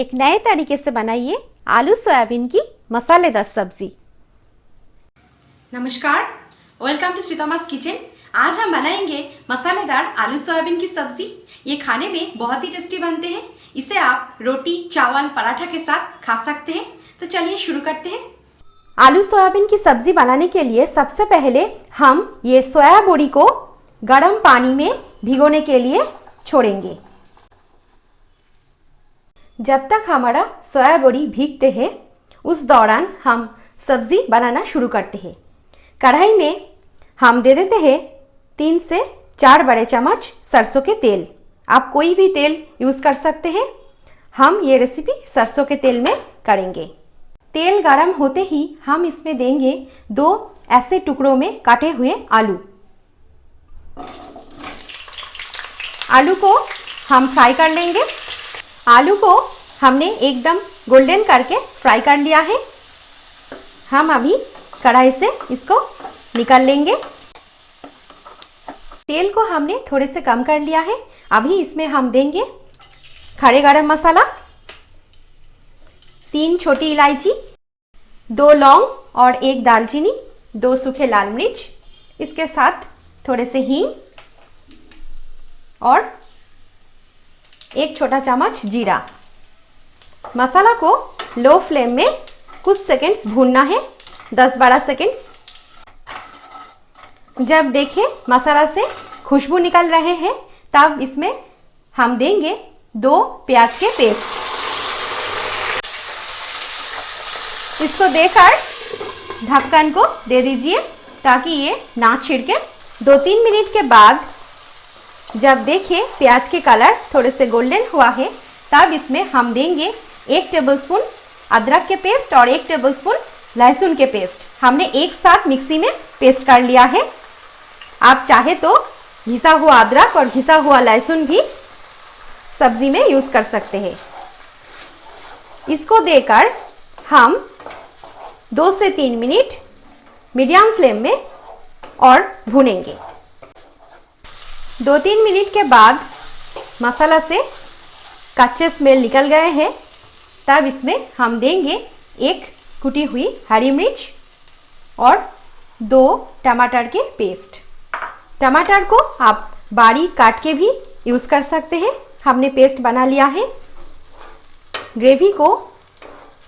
एक नए तरीके से बनाइए आलू सोयाबीन की मसालेदार सब्जी। नमस्कार, वेलकम टू श्रीतमास किचन। आज हम बनाएंगे मसालेदार आलू सोयाबीन की सब्जी। ये खाने में बहुत ही टेस्टी बनते हैं। इसे आप रोटी, चावल, पराठा के साथ खा सकते हैं। तो चलिए शुरू करते हैं। आलू सोयाबीन की सब्जी बनाने के लिए सबसे पहले हम ये सोया बड़ी को गर्म पानी में भिगोने के लिए छोड़ेंगे। जब तक हमारा सोया बड़ी भीगते हैं उस दौरान हम सब्जी बनाना शुरू करते हैं। कढ़ाई में हम दे देते हैं 3 से 4 बड़े चम्मच सरसों के तेल। आप कोई भी तेल यूज़ कर सकते हैं। हम ये रेसिपी सरसों के तेल में करेंगे। तेल गरम होते ही हम इसमें देंगे 2 ऐसे टुकड़ों में काटे हुए आलू। आलू को हम फ्राई कर लेंगे। आलू को हमने एकदम गोल्डन करके फ्राई कर लिया है। हम अभी कढ़ाई से इसको निकाल लेंगे। तेल को हमने थोड़े से कम कर लिया है। अभी इसमें हम देंगे खड़े गरम मसाला, 3 छोटी इलायची, 2 लौंग और 1 दालचीनी, 2 सूखे लाल मिर्च, इसके साथ थोड़े से हींग और 1 छोटा चम्मच जीरा। मसाला को लो फ्लेम में कुछ सेकंड्स भूनना है, 10-12 सेकंड्स। जब देखें मसाला से खुशबू निकल रहे हैं तब इसमें हम देंगे 2 प्याज के पेस्ट। इसको देकर ढक्कन को दे दीजिए ताकि ये ना छिड़के। 2-3 मिनट के बाद जब देखें प्याज के कलर थोड़े से गोल्डन हुआ है तब इसमें हम देंगे 1 टेबलस्पून अदरक के पेस्ट और 1 टेबलस्पून लहसुन के पेस्ट। हमने एक साथ मिक्सी में पेस्ट कर लिया है। आप चाहे तो घिसा हुआ अदरक और घिसा हुआ लहसुन भी सब्जी में यूज़ कर सकते हैं। इसको देकर हम 2 से 3 मिनट मीडियम फ्लेम में और भूनेंगे। 2-3 मिनट के बाद मसाला से कच्चे स्मेल निकल गए हैं तब इसमें हम देंगे 1 कुटी हुई हरी मिर्च और 2 टमाटर के पेस्ट। टमाटर को आप बारीक काट के भी यूज़ कर सकते हैं। हमने पेस्ट बना लिया है। ग्रेवी को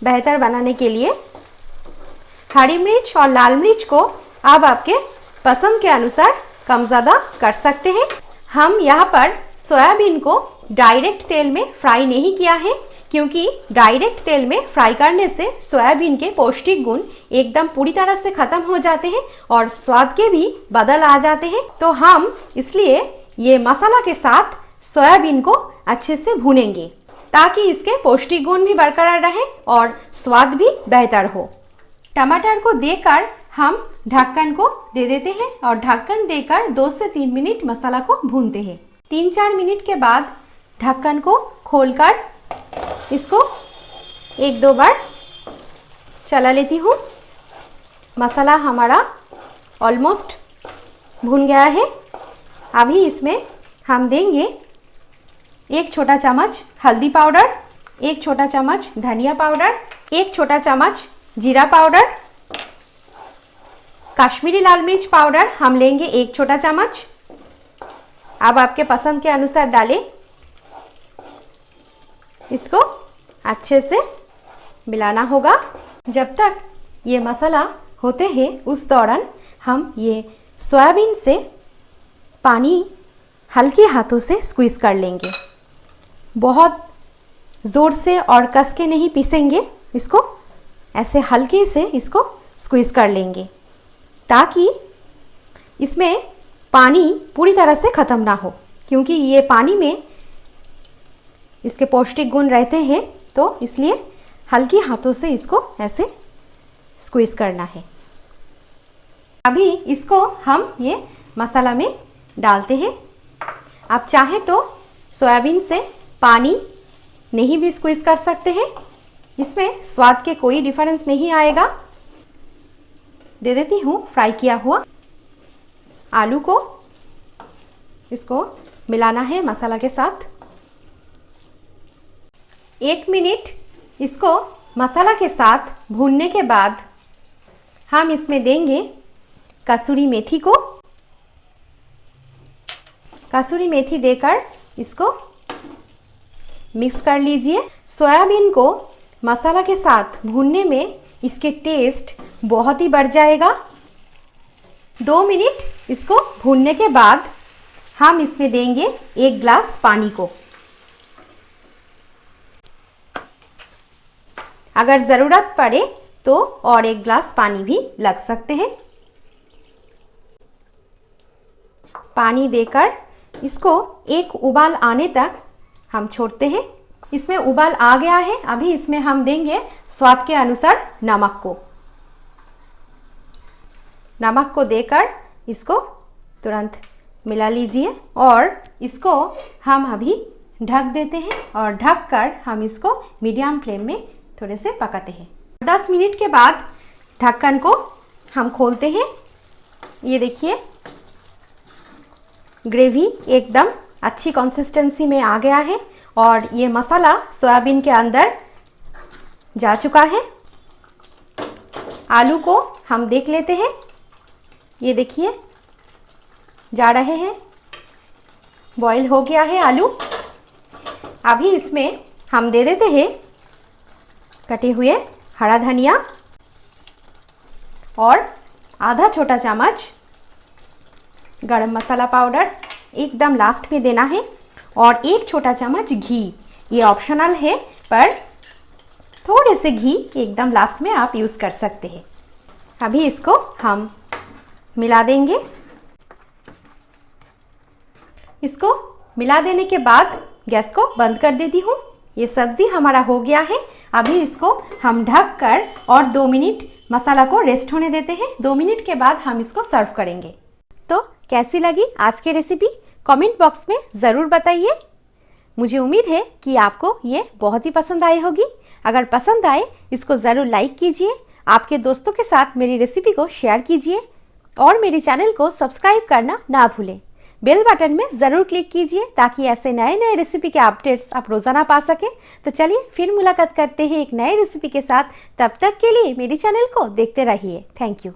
बेहतर बनाने के लिए हरी मिर्च और लाल मिर्च को आप आपके पसंद के अनुसार कम ज़्यादा कर सकते हैं। हम यहाँ पर सोयाबीन को डायरेक्ट तेल में फ्राई नहीं किया है क्योंकि डायरेक्ट तेल में फ्राई करने से सोयाबीन के पौष्टिक गुण एकदम पूरी तरह से ख़त्म हो जाते हैं और स्वाद के भी बदल आ जाते हैं। तो हम इसलिए ये मसाला के साथ सोयाबीन को अच्छे से भूनेंगे ताकि इसके पौष्टिक गुण भी बरकरार रहे और स्वाद भी बेहतर हो। टमाटर को देकर हम ढक्कन को दे देते हैं और ढक्कन देकर 2 से 3 मिनट मसाला को भूनते हैं। 3-4 मिनट के बाद ढक्कन को खोलकर इसको 1-2 बार चला लेती हूँ। मसाला हमारा ऑलमोस्ट भून गया है। अभी इसमें हम देंगे 1 छोटा चम्मच हल्दी पाउडर, 1 छोटा चम्मच धनिया पाउडर, 1 छोटा चम्मच जीरा पाउडर, कश्मीरी लाल मिर्च पाउडर हम लेंगे 1 छोटा चम्मच। अब आपके पसंद के अनुसार डालें। इसको अच्छे से मिलाना होगा। जब तक ये मसाला होते हैं उस दौरान हम ये सोयाबीन से पानी हल्के हाथों से स्क्वीज़ कर लेंगे। बहुत ज़ोर से और कस के नहीं पीसेंगे, इसको ऐसे हल्के से इसको स्क्वीज़ कर लेंगे ताकि इसमें पानी पूरी तरह से ख़त्म ना हो क्योंकि ये पानी में इसके पौष्टिक गुण रहते हैं। तो इसलिए हल्की हाथों से इसको ऐसे स्क्वीज़ करना है। अभी इसको हम ये मसाला में डालते हैं। आप चाहे तो सोयाबीन से पानी नहीं भी स्क्वीज़ कर सकते हैं। इसमें स्वाद के कोई डिफरेंस नहीं आएगा। दे देती हूँ फ्राई किया हुआ आलू को। इसको मिलाना है मसाला के साथ। 1 मिनट इसको मसाला के साथ भूनने के बाद हम इसमें देंगे कसूरी मेथी को। कसूरी मेथी देकर इसको मिक्स कर लीजिए। सोयाबीन को मसाला के साथ भूनने में इसके टेस्ट बहुत ही बढ़ जाएगा। 2 मिनट इसको भूनने के बाद हम इसमें देंगे 1 ग्लास पानी को। अगर ज़रूरत पड़े तो और 1 ग्लास पानी भी लग सकते हैं। पानी देकर इसको एक उबाल आने तक हम छोड़ते हैं। इसमें उबाल आ गया है। अभी इसमें हम देंगे स्वाद के अनुसार नमक को। नमक को देकर इसको तुरंत मिला लीजिए और इसको हम अभी ढक देते हैं और ढक कर हम इसको मीडियम फ्लेम में थोड़े से पकाते हैं। 10 मिनट के बाद ढक्कन को हम खोलते हैं। ये देखिए ग्रेवी एकदम अच्छी कंसिस्टेंसी में आ गया है और ये मसाला सोयाबीन के अंदर जा चुका है। आलू को हम देख लेते हैं। ये देखिए जा रहे हैं, बॉईल हो गया है आलू। अभी इसमें हम दे देते हैं कटे हुए हरा धनिया और आधा छोटा चम्मच गरम मसाला पाउडर, एकदम लास्ट में देना है, और 1 छोटा चम्मच घी। ये ऑप्शनल है पर थोड़े से घी एकदम लास्ट में आप यूज़ कर सकते हैं। अभी इसको हम मिला देंगे। इसको मिला देने के बाद गैस को बंद कर देती हूँ। ये सब्ज़ी हमारा हो गया है। अभी इसको हम ढक कर और 2 मिनट मसाला को रेस्ट होने देते हैं। 2 मिनट के बाद हम इसको सर्व करेंगे। तो कैसी लगी आज की रेसिपी कमेंट बॉक्स में ज़रूर बताइए। मुझे उम्मीद है कि आपको ये बहुत ही पसंद आई होगी। अगर पसंद आए इसको ज़रूर लाइक कीजिए, आपके दोस्तों के साथ मेरी रेसिपी को शेयर कीजिए और मेरे चैनल को सब्सक्राइब करना ना भूलें। बेल बटन में ज़रूर क्लिक कीजिए ताकि ऐसे नए नए रेसिपी के अपडेट्स आप रोज़ाना पा सकें। तो चलिए फिर मुलाकात करते हैं एक नए रेसिपी के साथ। तब तक के लिए मेरे चैनल को देखते रहिए। Thank you.